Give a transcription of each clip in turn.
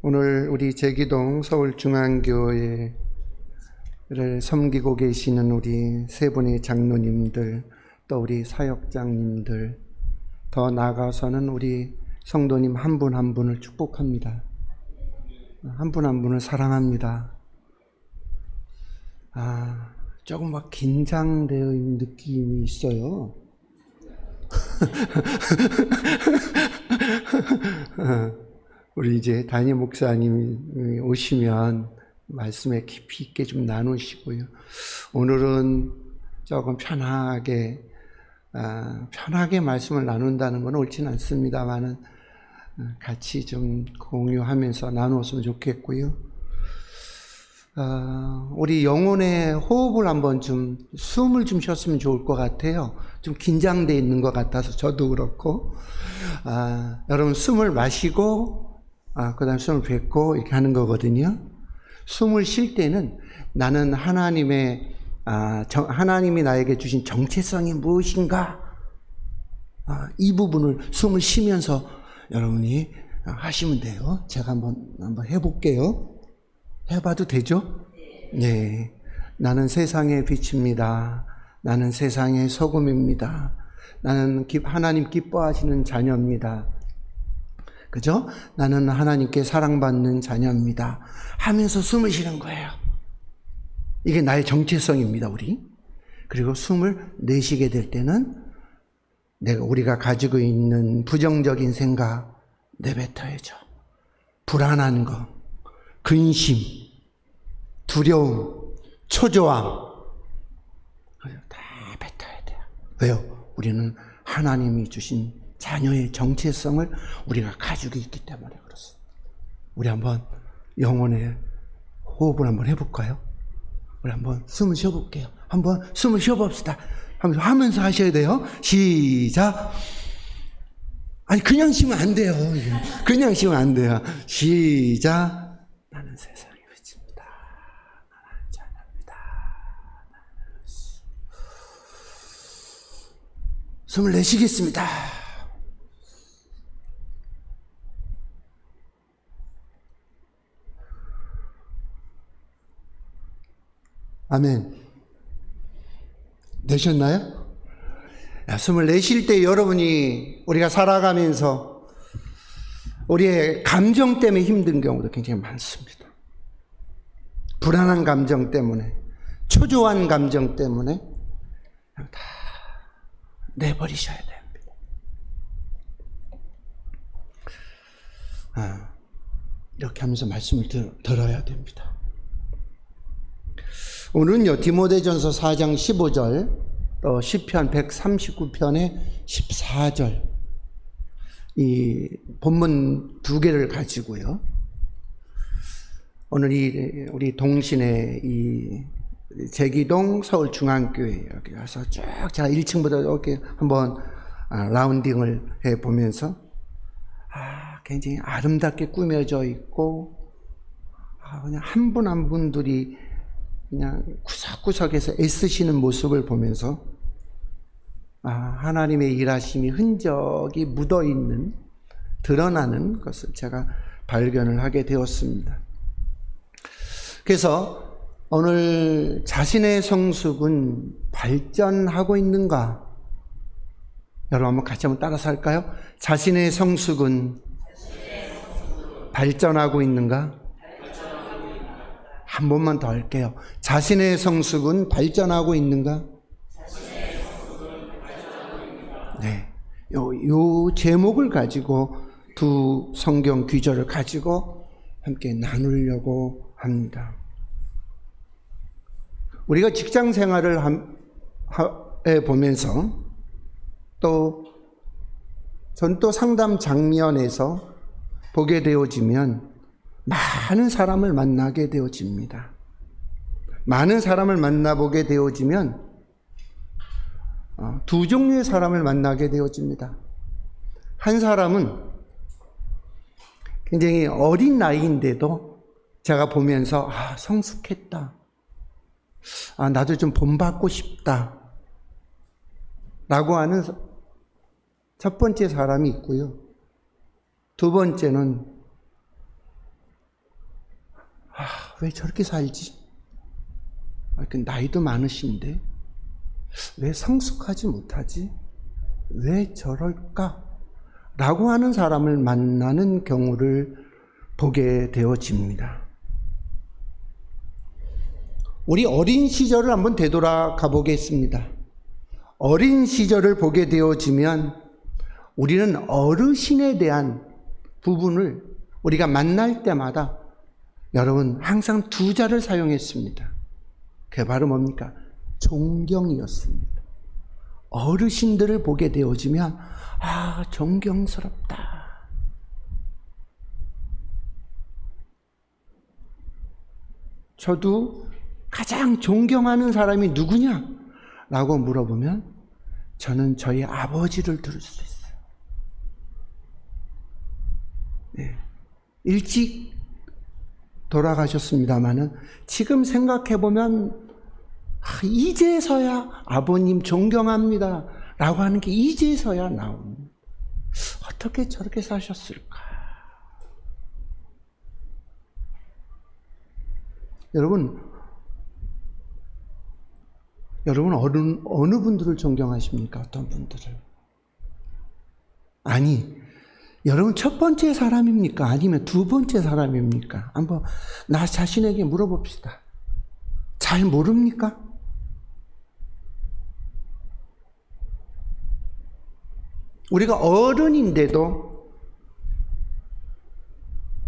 오늘 우리 제기동 서울중앙교회를 섬기고 계시는 우리 세 분의 장로님들, 또 우리 사역장님들, 더 나아가서는 우리 성도님 한 분 한 분을 축복합니다. 한 분 한 분을 사랑합니다. 조금 막 긴장되어 있는 느낌이 있어요. 우리 이제 담임 목사님이 오시면 말씀에 깊이 있게 좀 나누시고요. 오늘은 조금 편하게 말씀을 나눈다는 건 옳지는 않습니다만은 같이 좀 공유하면서 나누었으면 좋겠고요. 우리 영혼의 호흡을 한번 좀 숨을 좀 쉬었으면 좋을 것 같아요. 좀 긴장되어 있는 것 같아서 저도 그렇고, 여러분 숨을 마시고 그 다음 숨을 뱉고 이렇게 하는 거거든요. 숨을 쉴 때는 나는 하나님이 나에게 주신 정체성이 무엇인가, 이 부분을 숨을 쉬면서 여러분이 하시면 돼요. 제가 한번 해볼게요. 해봐도 되죠? 네. 나는 세상의 빛입니다. 나는 세상의 소금입니다. 나는 하나님 기뻐하시는 자녀입니다. 그죠? 나는 하나님께 사랑받는 자녀입니다. 하면서 숨을 쉬는 거예요. 이게 나의 정체성입니다, 우리. 그리고 숨을 내쉬게 될 때는 우리가 가지고 있는 부정적인 생각 내뱉어야죠. 불안한 거, 근심, 두려움, 초조함, 다 뱉어야 돼요. 왜요? 우리는 하나님이 주신 자녀의 정체성을 우리가 가지고 있기 때문에 그렇습니다. 우리 한번 영혼의 호흡을 한번 해볼까요? 우리 한번 숨을 쉬어볼게요. 한번 숨을 쉬어봅시다. 하면서 하셔야 돼요. 시작. 아니 그냥 쉬면 안 돼요. 그냥 쉬면 안 돼요. 시작. 나는 세상의 빛입니다. 나는 자녀입니다. 숨을 내쉬겠습니다. 아멘. 내셨나요? 숨을 내쉴 때 우리가 살아가면서 우리의 감정 때문에 힘든 경우도 굉장히 많습니다. 불안한 감정 때문에, 초조한 감정 때문에 다 내버리셔야 됩니다. 이렇게 하면서 말씀을 들어야 됩니다. 오늘은요, 디모데전서 4장 15절, 또 시편 139편의 14절, 이 본문 두 개를 가지고요. 오늘 우리 동신의 이 제기동 서울중앙교회 여기 가서 쭉 제가 1층부터 이렇게 한번 라운딩을 해 보면서 굉장히 아름답게 꾸며져 있고, 그냥 한 분 한 분들이 그냥 구석구석에서 애쓰시는 모습을 보면서 하나님의 일하심이 흔적이 묻어있는, 드러나는 것을 제가 발견을 하게 되었습니다. 그래서 오늘 자신의 성숙은 발전하고 있는가? 여러분 한번 같이 한번 따라서 할까요? 자신의 성숙은 발전하고 있는가? 한 번만 더 할게요. 자신의 성숙은 발전하고 있는가? 네. 요 제목을 가지고 두 성경 귀절을 가지고 함께 나누려고 합니다. 우리가 직장 생활을 보면서 전 또 상담 장면에서 보게 되어지면 많은 사람을 만나게 되어집니다. 많은 사람을 만나보게 되어지면 두 종류의 사람을 만나게 되어집니다. 한 사람은 굉장히 어린 나이인데도 제가 보면서 성숙했다, 나도 좀 본받고 싶다 라고 하는 첫 번째 사람이 있고요. 두 번째는 왜 저렇게 살지? 나이도 많으신데 왜 성숙하지 못하지? 왜 저럴까? 라고 하는 사람을 만나는 경우를 보게 되어집니다. 우리 어린 시절을 한번 되돌아가 보겠습니다. 어린 시절을 보게 되어지면 우리는 어르신에 대한 부분을 우리가 만날 때마다 여러분 항상 두 자를 사용했습니다. 그게 바로 뭡니까? 존경이었습니다. 어르신들을 보게 되어지면 존경스럽다. 저도 가장 존경하는 사람이 누구냐? 라고 물어보면 저는 저희 아버지를 들을 수 있어요. 네. 일찍 돌아가셨습니다마는 지금 생각해보면 이제서야 아버님 존경합니다 라고 하는 게 이제서야 나옵니다. 어떻게 저렇게 사셨을까? 여러분 어느 분들을 존경하십니까? 어떤 분들을? 아니, 여러분 첫 번째 사람입니까? 아니면 두 번째 사람입니까? 한번 나 자신에게 물어봅시다. 잘 모릅니까? 우리가 어른인데도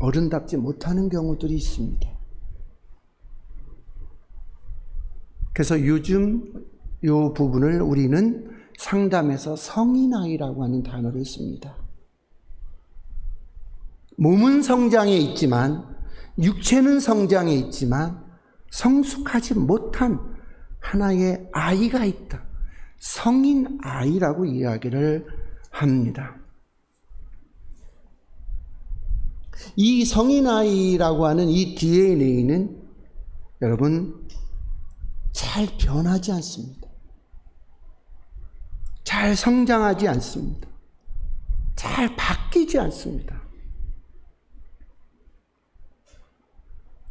어른답지 못하는 경우들이 있습니다. 그래서 요즘 이 부분을 우리는 상담에서 성인아이라고 하는 단어를 씁니다. 몸은 성장해 있지만, 육체는 성장해 있지만 성숙하지 못한 하나의 아이가 있다. 성인아이라고 이야기를 합니다. 이 성인아이라고 하는 이 DNA는 여러분 잘 변하지 않습니다. 잘 성장하지 않습니다. 잘 바뀌지 않습니다.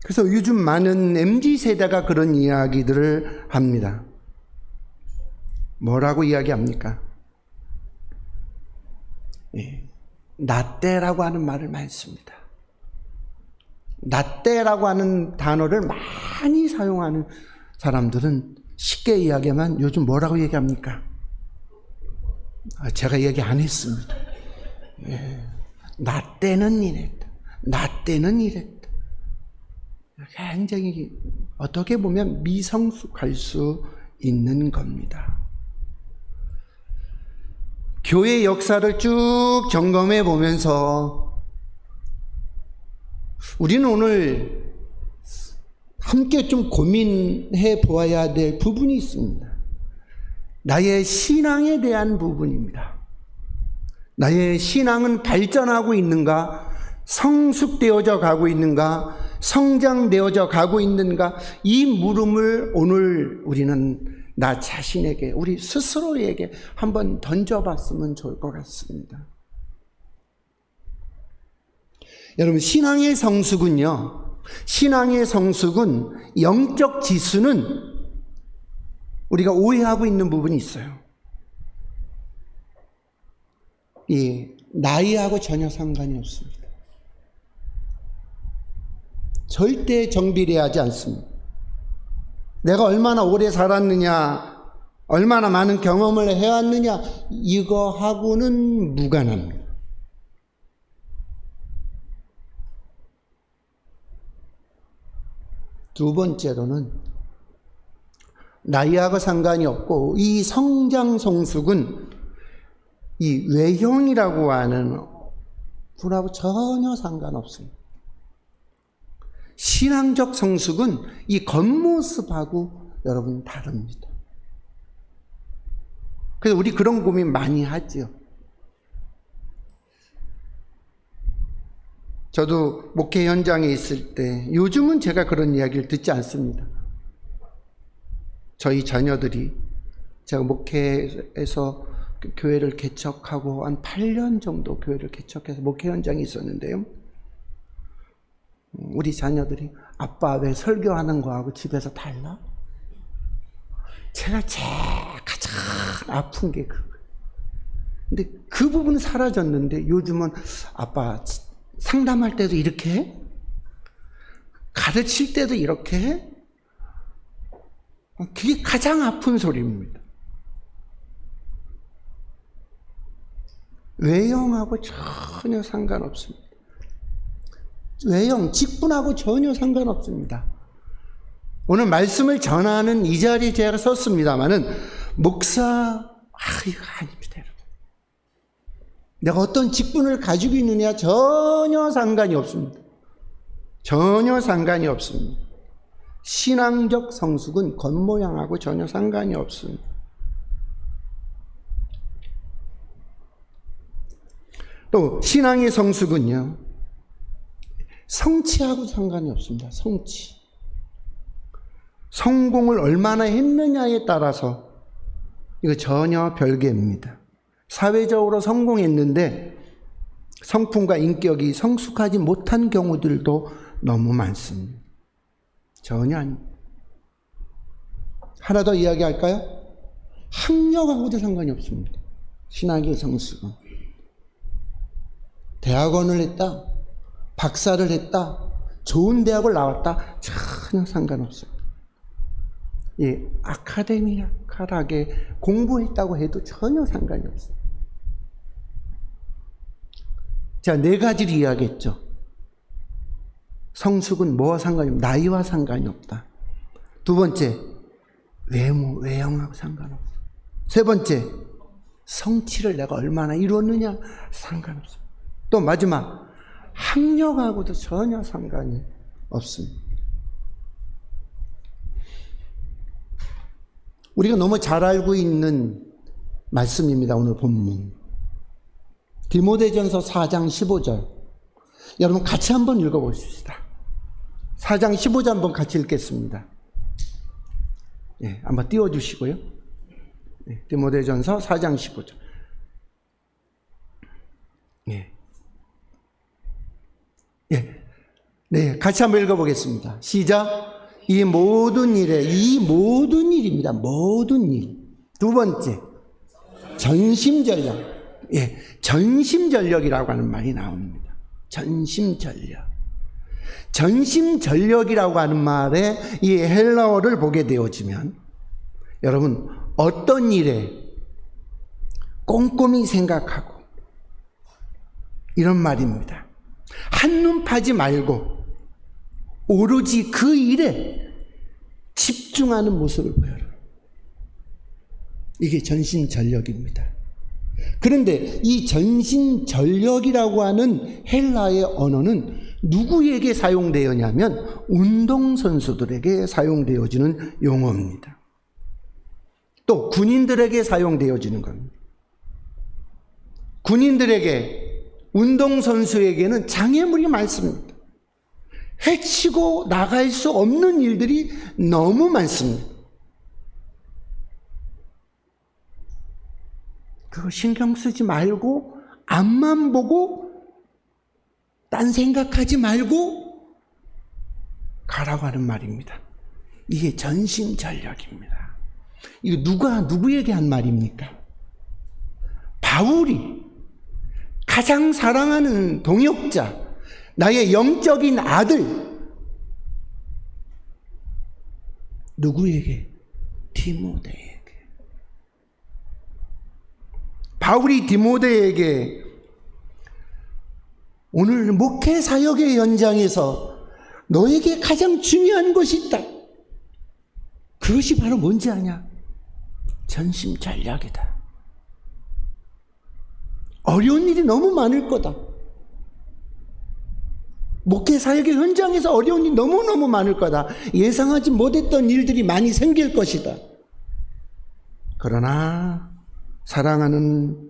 그래서 요즘 많은 MZ세대가 그런 이야기들을 합니다. 뭐라고 이야기합니까? 나때라고 하는 말을 많이 씁니다. 나때라고 하는 단어를 많이 사용하는 사람들은 쉽게 이야기하면 요즘 뭐라고 얘기합니까? 제가 얘기 안 했습니다. 나 때는 이랬다. 나 때는 이랬다. 굉장히 어떻게 보면 미성숙할 수 있는 겁니다. 교회 역사를 쭉 점검해 보면서 우리는 오늘 함께 좀 고민해 보아야 될 부분이 있습니다. 나의 신앙에 대한 부분입니다. 나의 신앙은 발전하고 있는가? 성숙되어져 가고 있는가? 성장되어져 가고 있는가? 이 물음을 오늘 우리는 나 자신에게, 우리 스스로에게 한번 던져봤으면 좋을 것 같습니다. 여러분, 신앙의 성숙은요, 신앙의 성숙은 영적 지수는 우리가 오해하고 있는 부분이 있어요. 나이하고 전혀 상관이 없습니다. 절대 정비례하지 않습니다. 내가 얼마나 오래 살았느냐, 얼마나 많은 경험을 해왔느냐, 이거하고는 무관합니다. 두 번째로는 나이하고 상관이 없고, 이 성장 성숙은 이 외형이라고 하는 분하고 전혀 상관없습니다. 신앙적 성숙은 이 겉모습하고 여러분 다릅니다. 그래서 우리 그런 고민 많이 하죠. 저도 목회 현장에 있을 때, 요즘은 제가 그런 이야기를 듣지 않습니다. 저희 자녀들이, 제가 목회에서 교회를 개척하고 한 8년 정도 교회를 개척해서 목회 현장에 있었는데요. 우리 자녀들이 아빠 왜 설교하는 거하고 집에서 달라? 제가 제일 가장 아픈 게 그거예요. 근데 그 부분은 사라졌는데 요즘은 아빠 상담할 때도 이렇게 해? 가르칠 때도 이렇게 해? 그게 가장 아픈 소리입니다. 외형하고 전혀 상관없습니다. 외형, 직분하고 전혀 상관없습니다. 오늘 말씀을 전하는 이 자리에 제가 섰습니다마는 목사, 이거 아닙니다, 여러분. 내가 어떤 직분을 가지고 있느냐 전혀 상관이 없습니다. 전혀 상관이 없습니다. 신앙적 성숙은 겉모양하고 전혀 상관이 없습니다. 또 신앙의 성숙은요, 성취하고 상관이 없습니다. 성취. 성공을 얼마나 했느냐에 따라서 이거 전혀 별개입니다. 사회적으로 성공했는데 성품과 인격이 성숙하지 못한 경우들도 너무 많습니다. 전혀 아닙니다. 하나 더 이야기할까요? 학력하고도 상관이 없습니다. 신학의 성숙은. 대학원을 했다, 박사를 했다, 좋은 대학을 나왔다, 전혀 상관없습니다. 예, 아카데미컬하게 공부했다고 해도 전혀 상관이 없습니다. 자, 4가지를 이야기했죠. 성숙은 뭐와 상관이 없다? 나이와 상관이 없다. 2번째, 외모, 외형하고 상관없다. 3번째, 성취를 내가 얼마나 이뤘느냐 상관없습니다. 또 마지막, 학력하고도 전혀 상관이 없습니다. 우리가 너무 잘 알고 있는 말씀입니다. 오늘 본문. 디모데전서 4장 15절. 여러분 같이 한번 읽어보십시다. 4장 15절 한번 같이 읽겠습니다. 예, 한번 띄워주시고요. 예, 디모데전서 4장 15절. 예. 예. 네, 같이 한번 읽어보겠습니다. 시작. 이 모든 일입니다. 모든 일. 2번째, 전심전력. 예, 전심전력이라고 하는 말이 나옵니다. 전심전력. 전심전력이라고 하는 말에 이 헬라어를 보게 되어지면 여러분 어떤 일에 꼼꼼히 생각하고 이런 말입니다. 한눈 파지 말고 오로지 그 일에 집중하는 모습을 보여라. 이게 전심전력입니다. 그런데 이 전심전력이라고 하는 헬라의 언어는 누구에게 사용되었냐면 운동선수들에게 사용되어지는 용어입니다. 또 군인들에게 사용되어지는 겁니다. 군인들에게, 운동선수에게는 장애물이 많습니다. 해치고 나갈 수 없는 일들이 너무 많습니다. 그거 신경 쓰지 말고 앞만 보고 딴 생각하지 말고 가라고 하는 말입니다. 이게 전심전력입니다. 이거 누구에게 한 말입니까? 바울이 가장 사랑하는 동역자, 나의 영적인 아들, 누구에게? 디모데에게. 바울이 디모데에게 오늘 목회 사역의 현장에서 너에게 가장 중요한 것이 있다. 그것이 바로 뭔지 아냐? 전심전력이다. 어려운 일이 너무 많을 거다. 목회 사역의 현장에서 어려운 일이 너무너무 많을 거다. 예상하지 못했던 일들이 많이 생길 것이다. 그러나 사랑하는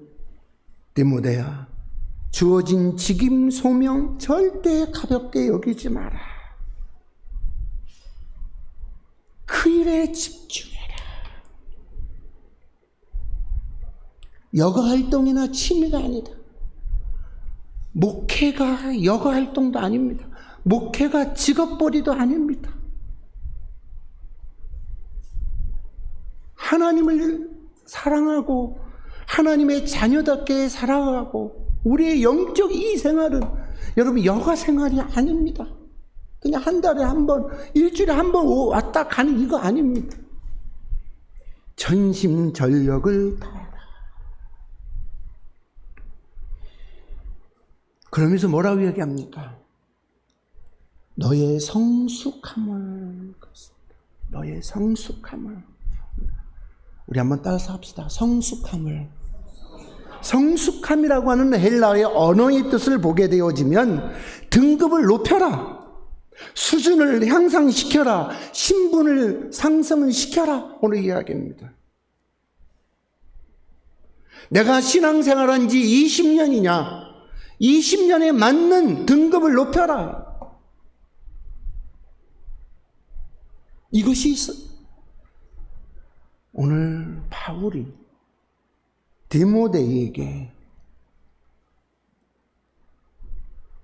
디모데야, 주어진 직임 소명 절대 가볍게 여기지 마라. 그 일에 집중해라. 여가활동이나 취미가 아니다. 목회가 여가활동도 아닙니다. 목회가 직업벌이도 아닙니다. 하나님을 사랑하고 하나님의 자녀답게 살아가고 우리의 영적 이 생활은 여러분 여가 생활이 아닙니다. 그냥 한 달에 한 번, 일주일에 한 번 왔다 가는 이거 아닙니다. 전심전력을 다해라. 그러면서 뭐라고 얘기합니까? 너의 성숙함을, 너의 성숙함을. 우리 한번 따라서 합시다. 성숙함을. 성숙함이라고 하는 헬라어의 언어의 뜻을 보게 되어지면 등급을 높여라, 수준을 향상시켜라, 신분을 상승을 시켜라, 오늘 이야기입니다. 내가 신앙생활한 지 20년이냐, 20년에 맞는 등급을 높여라. 이것이 오늘 바울이 디모데에게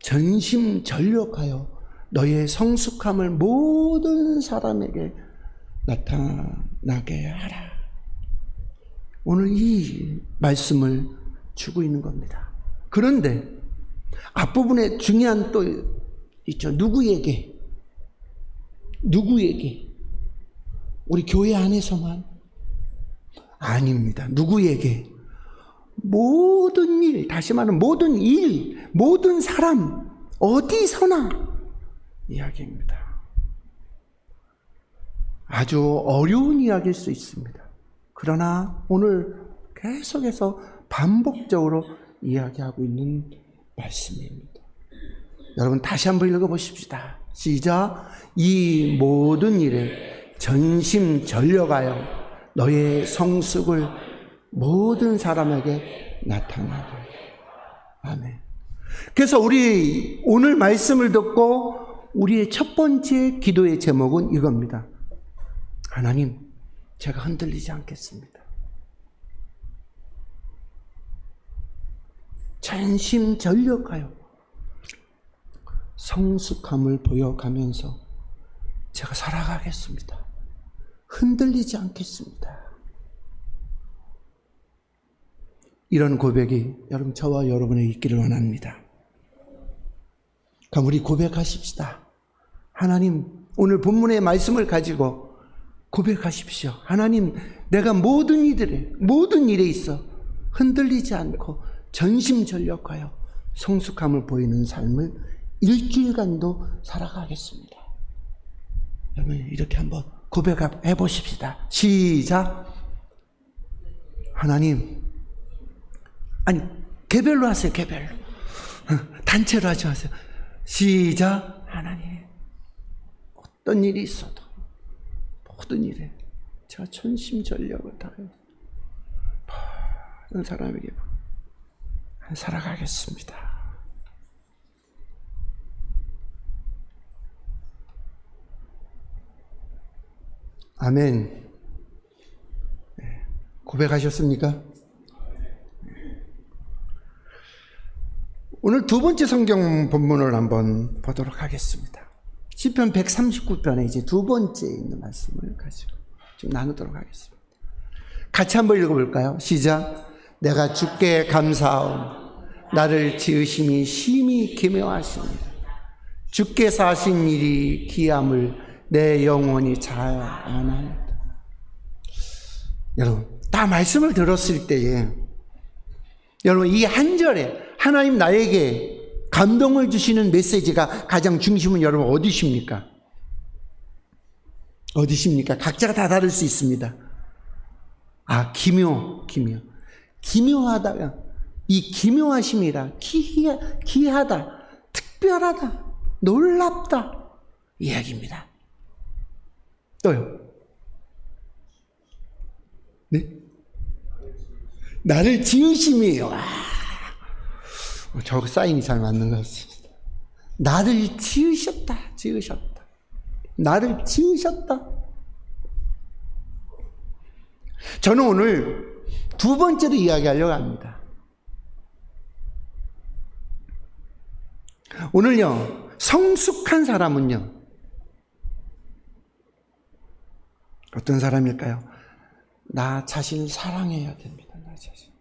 전심전력하여 너의 성숙함을 모든 사람에게 나타나게 하라. 오늘 이 말씀을 주고 있는 겁니다. 그런데 앞부분에 중요한 또 있죠. 누구에게? 우리 교회 안에서만? 아닙니다. 누구에게? 모든 일, 다시 말하면 모든 일, 모든 사람, 어디서나 이야기입니다. 아주 어려운 이야기일 수 있습니다. 그러나 오늘 계속해서 반복적으로 이야기하고 있는 말씀입니다. 여러분 다시 한번 읽어보십시다. 시작. 이 모든 일에 전심전력하여 너의 성숙을 모든 사람에게 나타나게. 아멘. 그래서 우리 오늘 말씀을 듣고 우리의 첫 번째 기도의 제목은 이겁니다. 하나님, 제가 흔들리지 않겠습니다. 전심전력하여 성숙함을 보여가면서 제가 살아가겠습니다. 흔들리지 않겠습니다. 이런 고백이 여러분 저와 여러분의 있기를 원합니다. 그럼 우리 고백하십시다. 하나님, 오늘 본문의 말씀을 가지고 고백하십시오. 하나님, 내가 모든 일에 있어 흔들리지 않고 전심전력하여 성숙함을 보이는 삶을 일주일간도 살아가겠습니다. 여러분 이렇게 한번 고백해 보십시다. 시작. 하나님, 아니 개별로 하세요. 개별로. 단체로 하지 마세요. 시작. 하나님, 어떤 일이 있어도 모든 일에 제가 전심전력을 다해 모든 사람에게 살아가겠습니다. 아멘. 고백하셨습니까? 오늘 두 번째 성경 본문을 한번 보도록 하겠습니다. 시편 139편에 이제 두 번째 있는 말씀을 가지고 좀 나누도록 하겠습니다. 같이 한번 읽어볼까요? 시작. 내가 주께 감사하오. 나를 지으심이 심히 기묘하십니다. 주께서 하신 일이 기함을 내 영혼이 잘 아나이다. 여러분, 다 말씀을 들었을 때에 여러분 이 한 절에 하나님 나에게 감동을 주시는 메시지가 가장 중심은 여러분 어디십니까? 어디십니까? 각자가 다 다를 수 있습니다. 기묘하다. 이 기묘하심이라 기하다, 특별하다, 놀랍다 이야기입니다. 또요. 네? 나를 지으심이에요. 저 사인이 잘 맞는 것 같습니다. 나를 지으셨다. 나를 지으셨다. 저는 오늘 두 번째로 이야기하려고 합니다. 오늘요, 성숙한 사람은요, 어떤 사람일까요? 나 자신을 사랑해야 됩니다. 나 자신.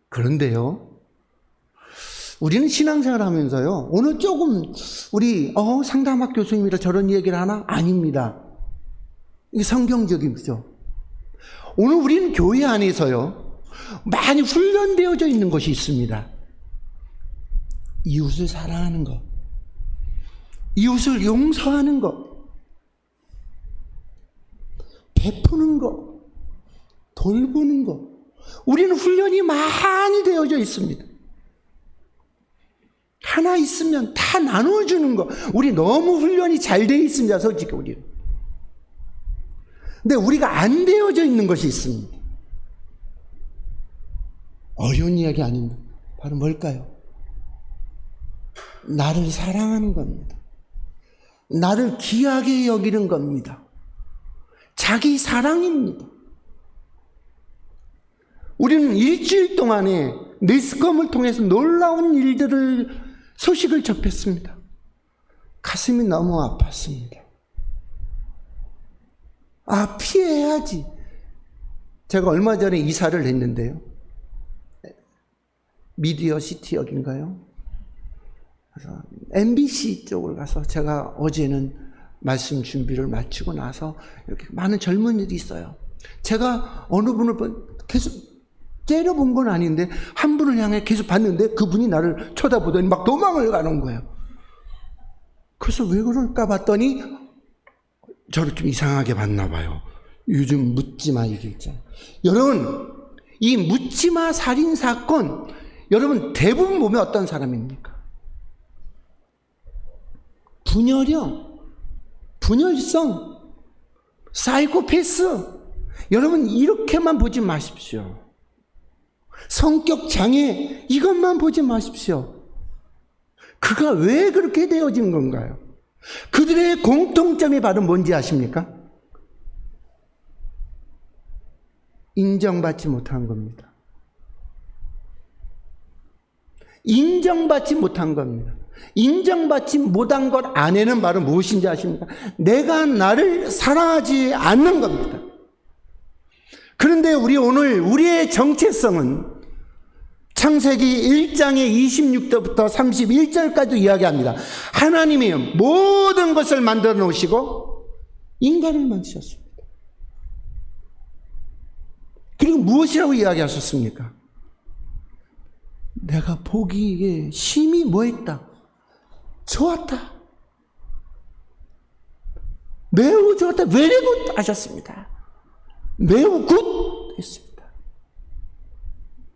그런데요, 우리는 신앙생활 하면서요, 오늘 조금 우리 상담학 교수님이라 저런 얘기를 하나? 아닙니다. 이게 성경적이죠. 오늘 우리는 교회 안에서요, 많이 훈련되어져 있는 것이 있습니다. 이웃을 사랑하는 것, 이웃을 용서하는 것, 베푸는 것, 돌보는 것, 우리는 훈련이 많이 되어져 있습니다. 하나 있으면 다 나눠주는 거, 우리 너무 훈련이 잘 되어 있습니다. 솔직히 우리는. 근데 우리가 안 되어져 있는 것이 있습니다. 어려운 이야기 아닙니다. 바로 뭘까요? 나를 사랑하는 겁니다. 나를 귀하게 여기는 겁니다. 자기 사랑입니다. 우리는 일주일 동안에 매스컴을 통해서 놀라운 소식을 접했습니다. 가슴이 너무 아팠습니다. 피해야지. 제가 얼마 전에 이사를 했는데요. 미디어 시티역인가요? 그래서 MBC 쪽을 가서 제가 어제는 말씀 준비를 마치고 나서 이렇게 많은 젊은이들이 있어요. 제가 어느 분을 계속 째려본 건 아닌데 한 분을 향해 계속 봤는데 그분이 나를 쳐다보더니 막 도망을 가는 거예요. 그래서 왜 그럴까 봤더니 저를 좀 이상하게 봤나 봐요. 요즘 묻지마 이게 있잖아요. 여러분, 이 묻지마 살인사건, 여러분 대부분 보면 어떤 사람입니까? 분열형, 분열성, 사이코패스. 여러분 이렇게만 보지 마십시오. 성격 장애, 이것만 보지 마십시오. 그가 왜 그렇게 되어진 건가요? 그들의 공통점이 바로 뭔지 아십니까? 인정받지 못한 겁니다. 인정받지 못한 겁니다. 인정받지 못한 것 안에는 바로 무엇인지 아십니까? 내가 나를 사랑하지 않는 겁니다. 그런데 오늘 우리의 정체성은 창세기 1장의 26절부터 31절까지 이야기합니다. 하나님이 모든 것을 만들어 놓으시고 인간을 만드셨습니다. 그리고 무엇이라고 이야기하셨습니까? 내가 보기에 심히 뭐했다? 좋았다. 매우 좋았다. very good 하셨습니다. 매우 굿 했습니다.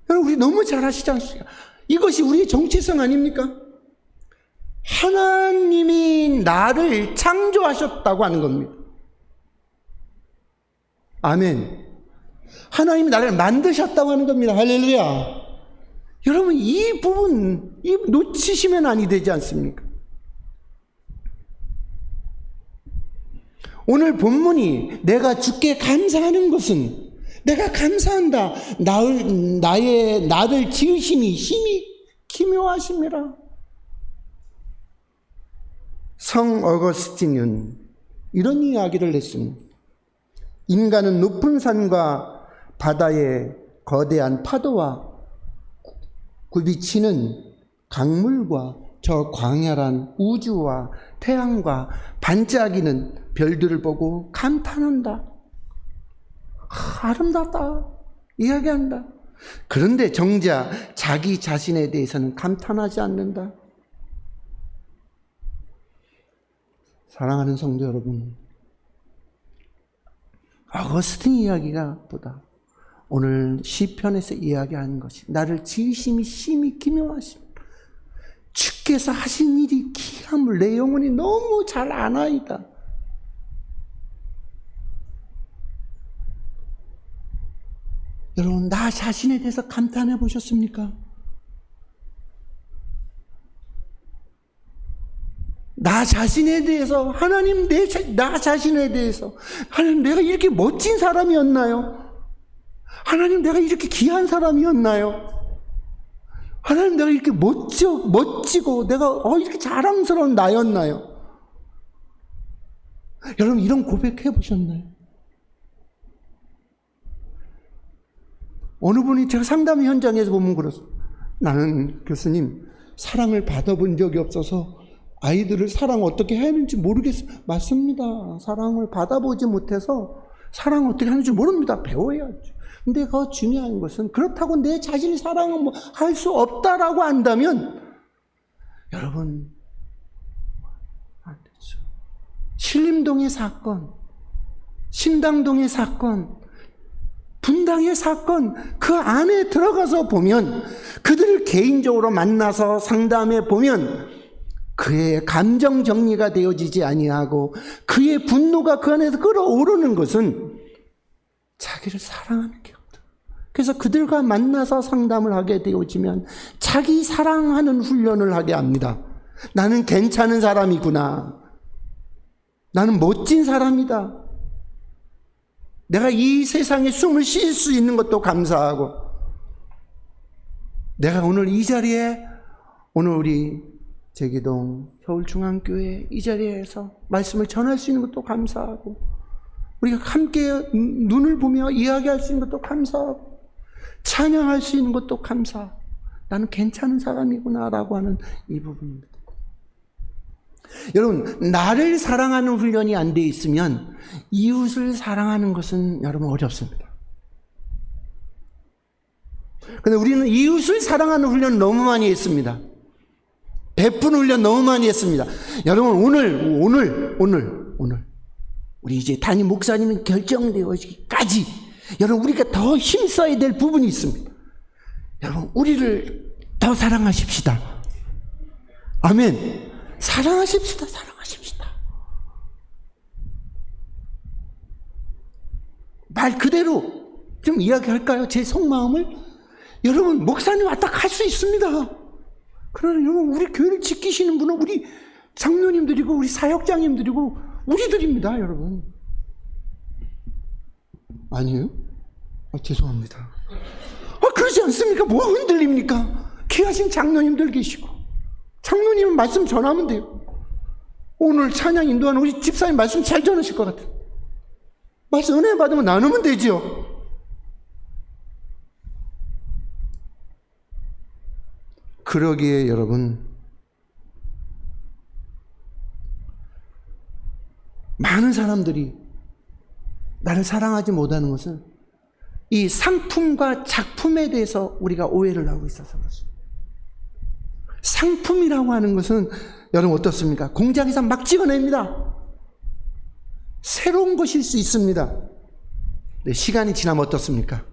여러분, 우리 너무 잘 아시지 않습니까? 이것이 우리의 정체성 아닙니까? 하나님이 나를 창조하셨다고 하는 겁니다. 아멘. 하나님이 나를 만드셨다고 하는 겁니다. 할렐루야. 여러분, 이 부분 놓치시면 아니 되지 않습니까? 오늘 본문이 내가 주께 감사하는 것은, 내가 감사한다. 나를 지으심이 심히 기묘하심이라. 성 어거스틴은 이런 이야기를 했습니다. 인간은 높은 산과 바다의 거대한 파도와 굴비치는 강물과 저 광활한 우주와 태양과 반짝이는 별들을 보고 감탄한다. 아름답다. 이야기한다. 그런데 정작 자기 자신에 대해서는 감탄하지 않는다. 사랑하는 성도 여러분, 어거스틴 이야기가 보다 오늘 시편에서 이야기하는 것이 나를 지으심이 심히 기묘하심, 주께서 하신 일이 기함을 내 영혼이 너무 잘 아나이다. 여러분, 나 자신에 대해서 감탄해 보셨습니까? 나 자신에 대해서, 하나님, 나 자신에 대해서, 하나님, 내가 이렇게 멋진 사람이었나요? 하나님, 내가 이렇게 귀한 사람이었나요? 하나님, 내가 이렇게 멋지고 내가 이렇게 자랑스러운 나였나요? 여러분, 이런 고백해 보셨나요? 어느 분이 제가 상담 현장에서 보면 그렇습니다. 나는 교수님, 사랑을 받아본 적이 없어서 아이들을 사랑 어떻게 해야 하는지 모르겠어요. 맞습니다. 사랑을 받아보지 못해서 사랑 어떻게 하는지 모릅니다. 배워야죠. 근데 그 중요한 것은, 그렇다고 내 자신이 사랑을 할 수 없다라고 한다면 여러분, 안 되죠. 신림동의 사건, 신당동의 사건, 분당의 사건, 그 안에 들어가서 보면, 그들을 개인적으로 만나서 상담해 보면 그의 감정 정리가 되어지지 아니하고 그의 분노가 그 안에서 끌어오르는 것은 자기를 사랑하는 게 없다. 그래서 그들과 만나서 상담을 하게 되어지면 자기 사랑하는 훈련을 하게 합니다. 나는 괜찮은 사람이구나. 나는 멋진 사람이다. 내가 이 세상에 숨을 쉴 수 있는 것도 감사하고, 내가 오늘 이 자리에, 오늘 우리 제기동 서울중앙교회 이 자리에서 말씀을 전할 수 있는 것도 감사하고, 우리가 함께 눈을 보며 이야기할 수 있는 것도 감사하고, 찬양할 수 있는 것도 감사하고, 나는 괜찮은 사람이구나 라고 하는 이 부분입니다. 여러분, 나를 사랑하는 훈련이 안 돼 있으면 이웃을 사랑하는 것은 여러분 어렵습니다. 근데 우리는 이웃을 사랑하는 훈련 너무 많이 했습니다. 베푸는 훈련 너무 많이 했습니다. 여러분, 오늘 우리 이제 담임 목사님이 결정되어지기까지 여러분, 우리가 더 힘써야 될 부분이 있습니다. 여러분, 우리를 더 사랑하십시다. 아멘. 사랑하십시다. 말 그대로 좀 이야기할까요? 제 속마음을? 여러분, 목사님 왔다 갈 수 있습니다. 그러나 여러분, 우리 교회를 지키시는 분은 우리 장로님들이고 우리 사역장님들이고 우리들입니다, 여러분. 아니에요? 죄송합니다. 그러지 않습니까? 뭐가 흔들립니까? 귀하신 장로님들 계시고, 장로님은 말씀 전하면 돼요. 오늘 찬양 인도하는 우리 집사님 말씀 잘 전하실 것 같아요. 말씀 은혜 받으면 나누면 되죠. 그러기에 여러분, 많은 사람들이 나를 사랑하지 못하는 것은 이 상품과 작품에 대해서 우리가 오해를 하고 있어서 그렇습니다. 상품이라고 하는 것은 여러분 어떻습니까? 공장에서 막 찍어냅니다. 새로운 것일 수 있습니다. 근데 시간이 지나면 어떻습니까?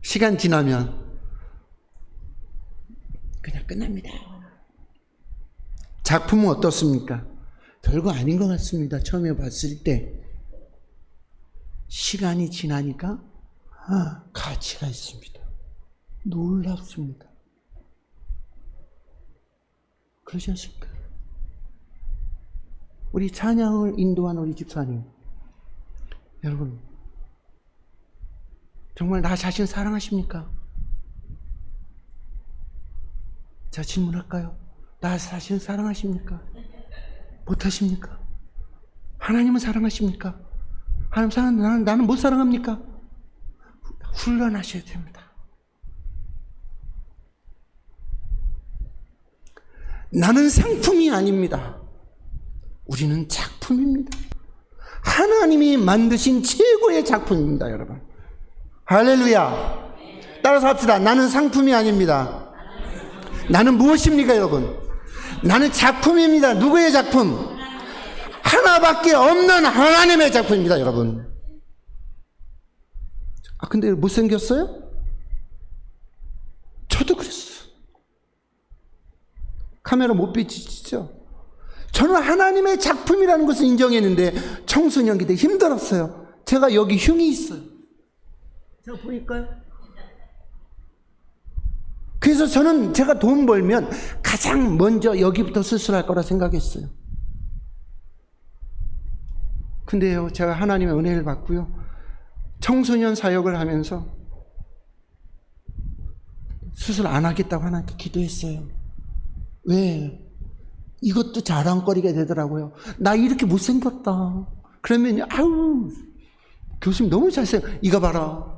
시간 지나면 그냥 끝납니다. 작품은 어떻습니까? 별거 아닌 것 같습니다. 처음에 봤을 때. 시간이 지나니까 가치가 있습니다. 놀랍습니다. 그러지 않습니까? 우리 찬양을 인도한 우리 집사님, 여러분 정말 나 자신 사랑하십니까? 자, 질문할까요? 나 자신 사랑하십니까? 못하십니까? 하나님은 사랑하십니까? 하나님 사랑하는데 나는 못 사랑합니까? 훈련하셔야 됩니다. 나는 상품이 아닙니다. 우리는 작품입니다. 하나님이 만드신 최고의 작품입니다, 여러분. 할렐루야. 따라서 합시다. 나는 상품이 아닙니다. 나는 무엇입니까, 여러분? 나는 작품입니다. 누구의 작품? 하나밖에 없는 하나님의 작품입니다, 여러분. 근데 못생겼어요? 저도 그랬어요. 카메라 못 비치죠? 저는 하나님의 작품이라는 것을 인정했는데 청소년기 때 힘들었어요. 제가 여기 흉이 있어요. 제가 보일까요? 그래서 저는 제가 돈 벌면 가장 먼저 여기부터 수술할 거라 생각했어요. 근데요, 제가 하나님의 은혜를 받고요, 청소년 사역을 하면서 수술 안 하겠다고 하나님께 기도했어요. 왜? 이것도 자랑거리가 되더라고요. 나 이렇게 못생겼다. 그러면 아유, 교수님 너무 잘생겼어. 이거 봐라.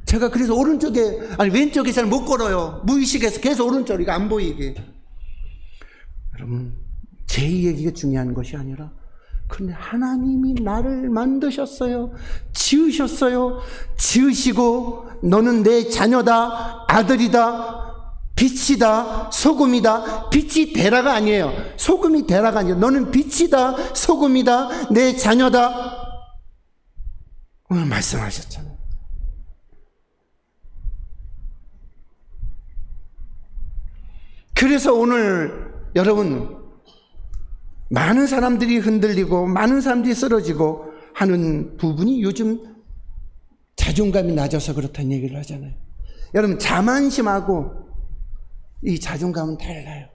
제가 그래서 왼쪽에 잘 못 걸어요. 무의식에서 계속 오른쪽, 이거 안 보이게. 여러분, 제 얘기가 중요한 것이 아니라, 근데 하나님이 나를 만드셨어요. 지으셨어요. 지으시고, 너는 내 자녀다, 아들이다, 빛이다, 소금이다. 빛이 대라가 아니에요. 소금이 대라가 아니에요. 너는 빛이다, 소금이다, 내 자녀다. 오늘 말씀하셨잖아요. 그래서 오늘 여러분, 많은 사람들이 흔들리고 많은 사람들이 쓰러지고 하는 부분이 요즘 자존감이 낮아서 그렇다는 얘기를 하잖아요. 여러분, 자만심하고 이 자존감은 달라요.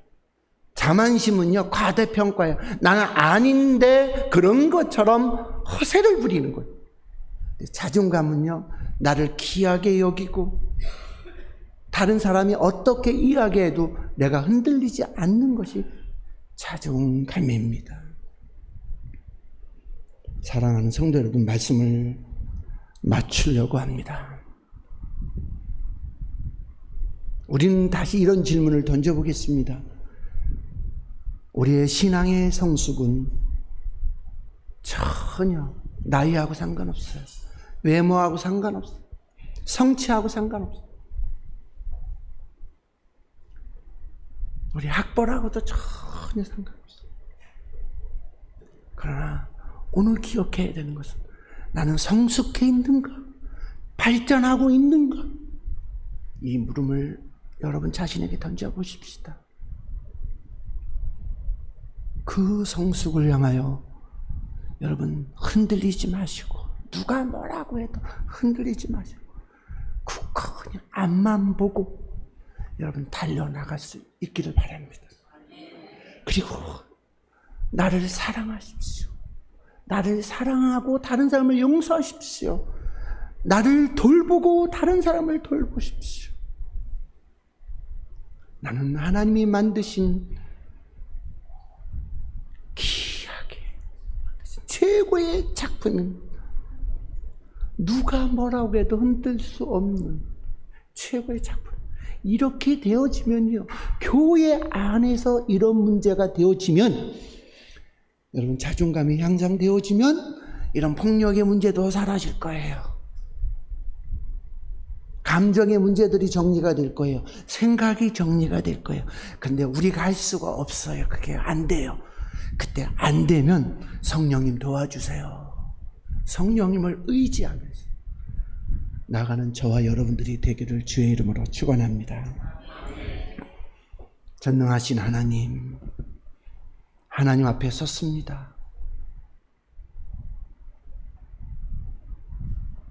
자만심은요, 과대평가예요. 나는 아닌데 그런 것처럼 허세를 부리는 거예요. 자존감은요, 나를 귀하게 여기고 다른 사람이 어떻게 이야기해도 내가 흔들리지 않는 것이 자존감입니다. 사랑하는 성도 여러분, 말씀을 맞추려고 합니다. 우리는 다시 이런 질문을 던져보겠습니다. 우리의 신앙의 성숙은 전혀 나이하고 상관없어요. 외모하고 상관없어요. 성취하고 상관없어요. 우리 학벌하고도 전혀 상관없어요. 그러나 오늘 기억해야 되는 것은, 나는 성숙해 있는가? 발전하고 있는가? 이 물음을 여러분 자신에게 던져보십시다. 그 성숙을 향하여 여러분 흔들리지 마시고, 누가 뭐라고 해도 흔들리지 마시고, 굳건히 앞만 보고 여러분 달려나갈 수 있기를 바랍니다. 그리고 나를 사랑하십시오. 나를 사랑하고 다른 사람을 용서하십시오. 나를 돌보고 다른 사람을 돌보십시오. 나는 하나님이 만드신 귀하게 만드신 최고의 작품입니다. 누가 뭐라고 해도 흔들 수 없는 최고의 작품. 이렇게 되어지면요, 교회 안에서 이런 문제가 되어지면, 여러분 자존감이 향상되어지면 이런 폭력의 문제도 사라질 거예요. 감정의 문제들이 정리가 될 거예요. 생각이 정리가 될 거예요. 근데 우리가 할 수가 없어요. 그게 안 돼요. 그때 안 되면 성령님 도와주세요. 성령님을 의지하면서 나가는 저와 여러분들이 되기를 주의 이름으로 축원합니다. 전능하신 하나님, 하나님 앞에 섰습니다.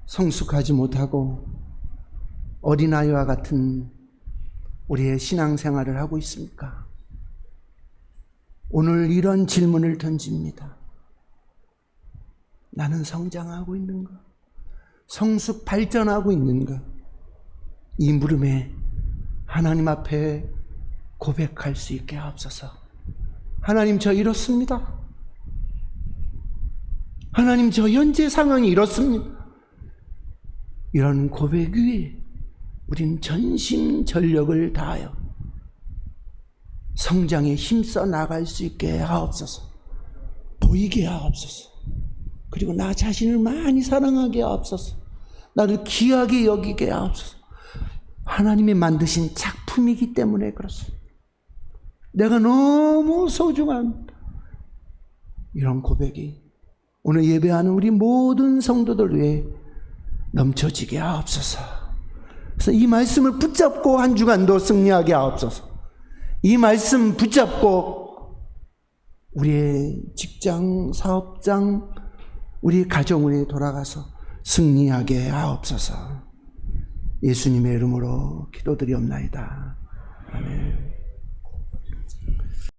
성숙하지 못하고 어린아이와 같은 우리의 신앙생활을 하고 있습니까? 오늘 이런 질문을 던집니다. 나는 성장하고 있는가? 성숙 발전하고 있는가? 이 물음에 하나님 앞에 고백할 수 있게 하옵소서. 하나님, 저 이렇습니다. 하나님, 저 현재 상황이 이렇습니다. 이런 고백 위에 우린 전심전력을 다하여 성장에 힘써 나갈 수 있게 하옵소서. 보이게 하옵소서. 그리고 나 자신을 많이 사랑하게 하옵소서. 나를 귀하게 여기게 하옵소서. 하나님이 만드신 작품이기 때문에 그렇습니다. 내가 너무 소중한 이런 고백이 오늘 예배하는 우리 모든 성도들 위해 넘쳐지게 하옵소서. 그래서 이 말씀을 붙잡고 한 주간도 승리하게 하옵소서. 이 말씀 붙잡고 우리의 직장, 사업장, 우리 가정에 돌아가서 승리하게 하옵소서. 예수님의 이름으로 기도드리옵나이다. 아멘.